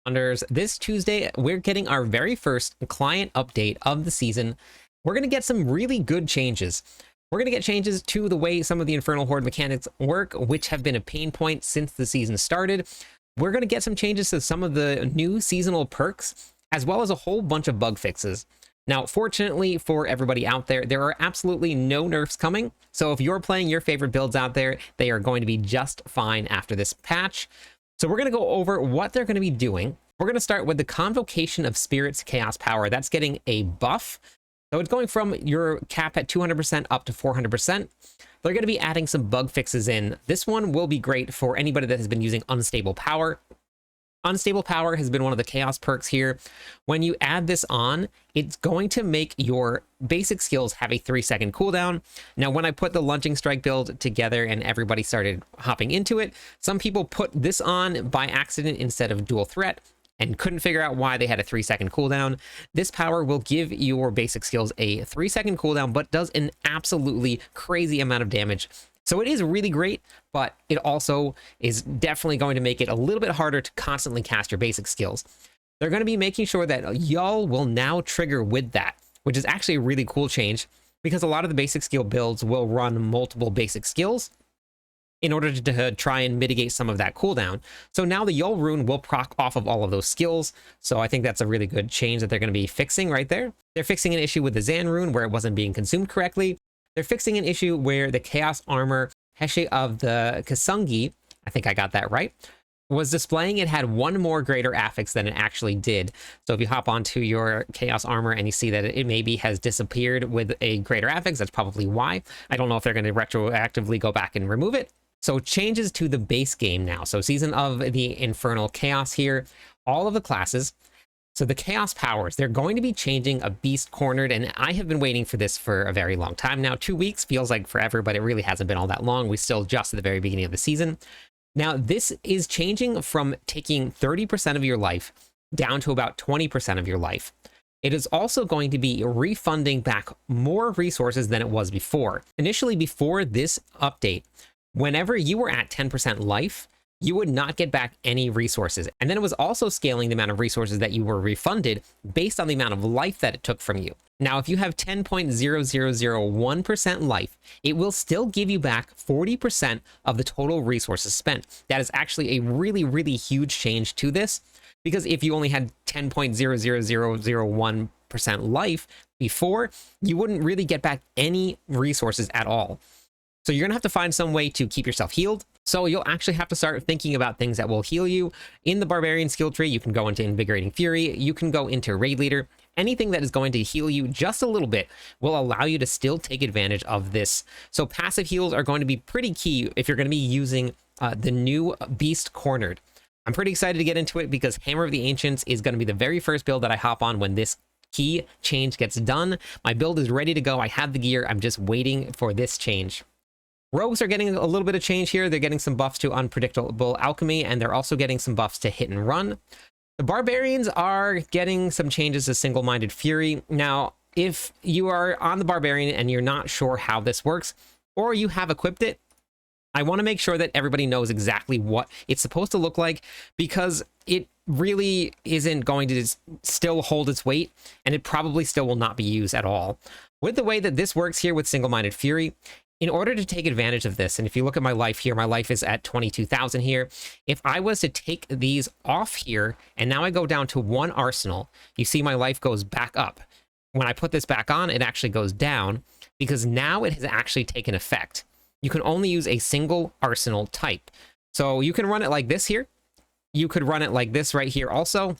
Unders, this Tuesday, we're getting our very first client update of the season. We're going to get some really good changes. We're going to get changes to the way some of the Infernal Horde mechanics work, which have been a pain point since the season started. We're going to get some changes to some of the new seasonal perks, as well as a whole bunch of bug fixes. Now, fortunately for everybody out there, there are absolutely no nerfs coming. So if you're playing your favorite builds out there, they are going to be just fine after this patch. So we're going to go over what they're going to be doing. We're going to start with the Convocation of Spirits Chaos Power. That's getting a buff. So it's going from your cap at 200% up to 400%. They're going to be adding some bug fixes in. This one will be great for anybody that has been using Unstable Power. Unstable Power has been one of the chaos perks here. When you add this on, it's going to make your basic skills have a 3-second cooldown. Now, when I put the Lunging Strike build together and everybody started hopping into it, some people put this on by accident instead of dual threat and couldn't figure out why they had a 3-second cooldown. This power will give your basic skills a 3-second cooldown, but does an absolutely crazy amount of damage. So it is really great, but it also is definitely going to make it a little bit harder to constantly cast your basic skills. They're going to be making sure that y'all will now trigger with that, which is actually a really cool change because a lot of the basic skill builds will run multiple basic skills in order to try and mitigate some of that cooldown. So now the Yol rune will proc off of all of those skills. So I think that's a really good change that they're going to be fixing right there. They're fixing an issue with the Zan rune where it wasn't being consumed correctly. They're fixing an issue where the Chaos Armor Heshe of the Kasungi, I think I got that right, was displaying it had one more greater affix than it actually did. So if you hop onto your Chaos Armor and you see that it maybe has disappeared with a greater affix, that's probably why. I don't know if they're going to retroactively go back and remove it. So changes to the base game now. So Season of the Infernal Chaos here, all of the classes. So the Chaos Powers, they're going to be changing a Beast Cornered, and I have been waiting for this for a very long time now. 2 weeks feels like forever, but it really hasn't been all that long. We still just at the very beginning of the season. Now, this is changing from taking 30% of your life down to about 20% of your life. It is also going to be refunding back more resources than it was before. Initially, before this update, whenever you were at 10% life, you would not get back any resources. And then it was also scaling the amount of resources that you were refunded based on the amount of life that it took from you. Now, if you have 10.0001% life, it will still give you back 40% of the total resources spent. That is actually a really, really huge change to this, because if you only had 10.00001% life before, you wouldn't really get back any resources at all. So you're gonna have to find some way to keep yourself healed. So you'll actually have to start thinking about things that will heal you. In the Barbarian skill tree, you can go into Invigorating Fury, you can go into Raid Leader. Anything that is going to heal you just a little bit will allow you to still take advantage of this. So passive heals are going to be pretty key if you're gonna be using the new Beast Cornered. I'm pretty excited to get into it because Hammer of the Ancients is gonna be the very first build that I hop on when this key change gets done. My build is ready to go, I have the gear, I'm just waiting for this change. Rogues are getting a little bit of change here. They're getting some buffs to Unpredictable Alchemy, and they're also getting some buffs to Hit and Run. The Barbarians are getting some changes to Single-Minded Fury. Now, if you are on the Barbarian and you're not sure how this works, or you have equipped it, I want to make sure that everybody knows exactly what it's supposed to look like, because it really isn't going to still hold its weight, and it probably still will not be used at all. With the way that this works here with Single-Minded Fury, in order to take advantage of this, and if you look at my life here, my life is at 22,000 here. If I was to take these off here, and now I go down to 1 arsenal, you see my life goes back up. When I put this back on, it actually goes down, because now it has actually taken effect. You can only use a single arsenal type. So you can run it like this here. You could run it like this right here also.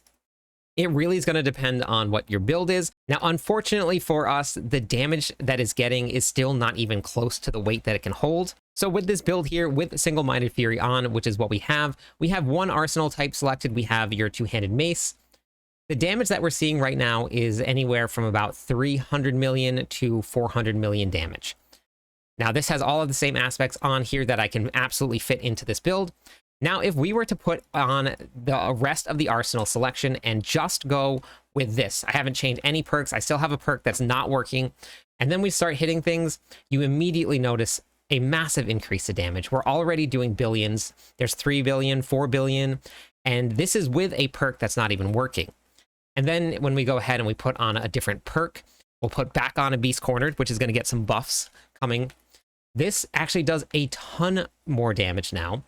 It really is going to depend on what your build is. Now, unfortunately for us, the damage that it's getting is still not even close to the weight that it can hold. So with this build here, with Single-Minded Fury on, which is what we have 1 arsenal type selected. We have your 2-handed mace. The damage that we're seeing right now is anywhere from about 300 million to 400 million damage. Now, this has all of the same aspects on here that I can absolutely fit into this build. Now, if we were to put on the rest of the arsenal selection and just go with this, I haven't changed any perks. I still have a perk that's not working. And then we start hitting things, you immediately notice a massive increase to damage. We're already doing billions. There's 3 billion, 4 billion. And this is with a perk that's not even working. And then when we go ahead and we put on a different perk, we'll put back on a Beast Cornered, which is going to get some buffs coming. This actually does a ton more damage now.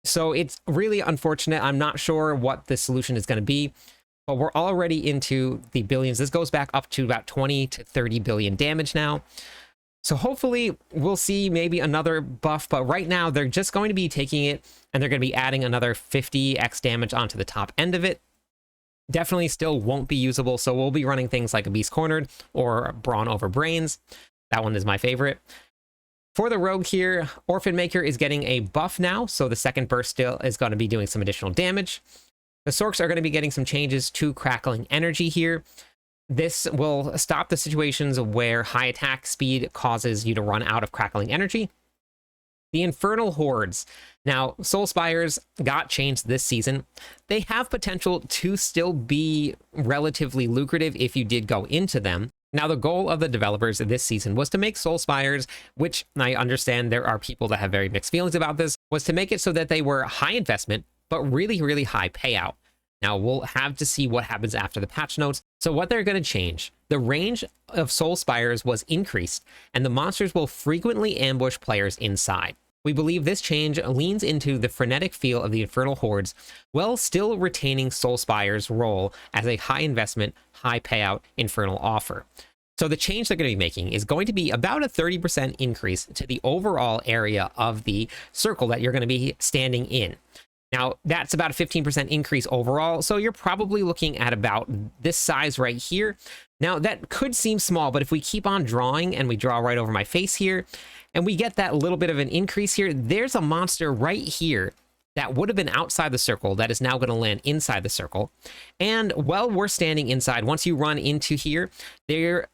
So it's really unfortunate. I'm not sure what the solution is going to be, but we're already into the billions. This goes back up to about 20 to 30 billion damage now. So hopefully we'll see maybe another buff, but right now they're just going to be taking it and they're going to be adding another 50x damage onto the top end of it. Definitely still won't be usable, so we'll be running things like a Beast Cornered or Brawn over Brains. That one is my favorite. For the Rogue here, Orphan Maker is getting a buff now, so the second burst still is going to be doing some additional damage. The Sorcs are going to be getting some changes to Crackling Energy here. This will stop the situations where high attack speed causes you to run out of Crackling Energy. The Infernal Hordes. Now, Soul Spires got changed this season. They have potential to still be relatively lucrative if you did go into them. Now, the goal of the developers this season was to make Soul Spires, which I understand there are people that have very mixed feelings about this, was to make it so that they were high investment, but really, really high payout. Now, we'll have to see what happens after the patch notes. So what they're going to change, the range of Soul Spires was increased, and the monsters will frequently ambush players inside. We believe this change leans into the frenetic feel of the Infernal Hordes, while still retaining Soul Spire's role as a high investment, high payout Infernal offer. So the change they're going to be making is going to be about a 30% increase to the overall area of the circle that you're going to be standing in. Now, that's about a 15% increase overall, so you're probably looking at about this size right here. Now, that could seem small, but if we keep on drawing and we draw right over my face here, and we get that little bit of an increase here, there's a monster right here that would have been outside the circle that is now going to land inside the circle. And while we're standing inside, once you run into here,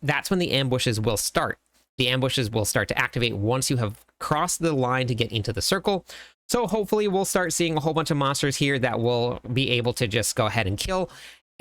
that's when the ambushes will start. The ambushes will start to activate once you have crossed the line to get into the circle. So hopefully we'll start seeing a whole bunch of monsters here that will be able to just go ahead and kill.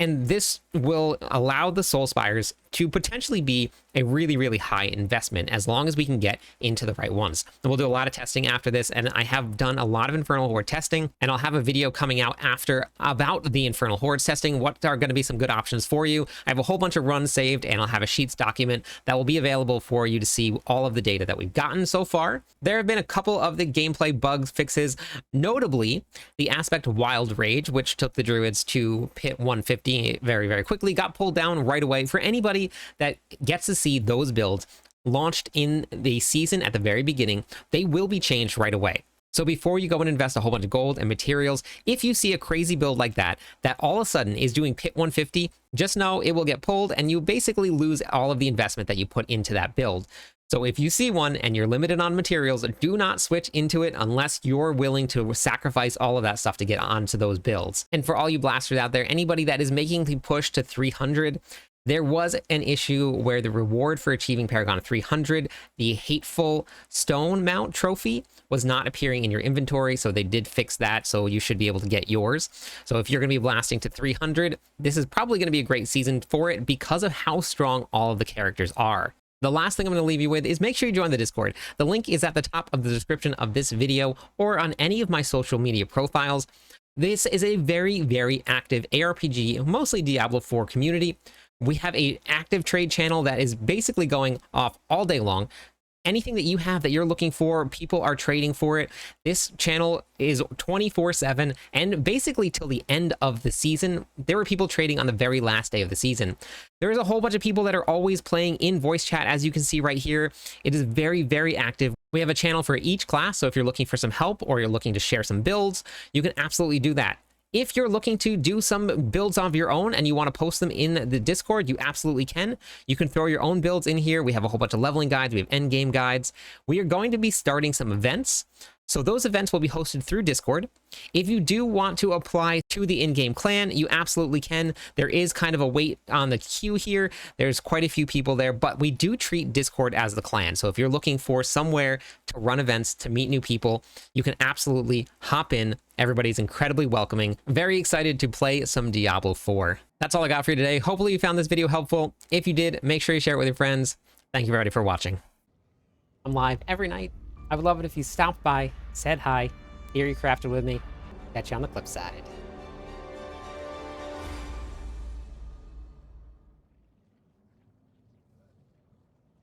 And this will allow the Soul Spires to potentially be a really, really high investment as long as we can get into the right ones. And we'll do a lot of testing after this, and I have done a lot of Infernal Horde testing, and I'll have a video coming out after about the Infernal Hordes testing, what are going to be some good options for you. I have a whole bunch of runs saved, and I'll have a Sheets document that will be available for you to see all of the data that we've gotten so far. There have been a couple of the gameplay bug fixes, notably the aspect Wild Rage, which took the Druids to pit 150 very, very quickly, got pulled down right away. For anybody that gets to see those builds launched in the season at the very beginning, they will be changed right away. So before you go and invest a whole bunch of gold and materials, if you see a crazy build like that all of a sudden is doing pit 150, just know it will get pulled and you basically lose all of the investment that you put into that build. So if you see one and you're limited on materials, do not switch into it unless you're willing to sacrifice all of that stuff to get onto those builds. And for all you blasters out there, anybody that is making the push to 300, there was an issue where the reward for achieving Paragon 300, the Hateful Stone Mount trophy, was not appearing in your inventory, so they did fix that, so you should be able to get yours. So if you're going to be blasting to 300, this is probably going to be a great season for it because of how strong all of the characters are. The last thing I'm going to leave you with is make sure you join the Discord. The link is at the top of the description of this video or on any of my social media profiles. This is a very, very active ARPG, mostly Diablo 4 community. We have an active trade channel that is basically going off all day long. Anything that you have that you're looking for, people are trading for it. This channel is 24/7, and basically till the end of the season. There were people trading on the very last day of the season. There's a whole bunch of people that are always playing in voice chat, as you can see right here. It is very, very active. We have a channel for each class, so if you're looking for some help or you're looking to share some builds, you can absolutely do that. If you're looking to do some builds of your own and you want to post them in the Discord, you absolutely can. You can throw your own builds in here. We have a whole bunch of leveling guides. We have end game guides. We are going to be starting some events. So those events will be hosted through Discord. If you do want to apply to the in-game clan, you absolutely can. There is kind of a wait on the queue here. There's quite a few people there, but we do treat Discord as the clan. So if you're looking for somewhere to run events, to meet new people, you can absolutely hop in. Everybody's incredibly welcoming. Very excited to play some Diablo 4. That's all I got for you today. Hopefully you found this video helpful. If you did, make sure you share it with your friends. Thank you everybody for watching. I'm live every night. I would love it if you stopped by, said hi, here you crafted with me. Catch you on the flip side.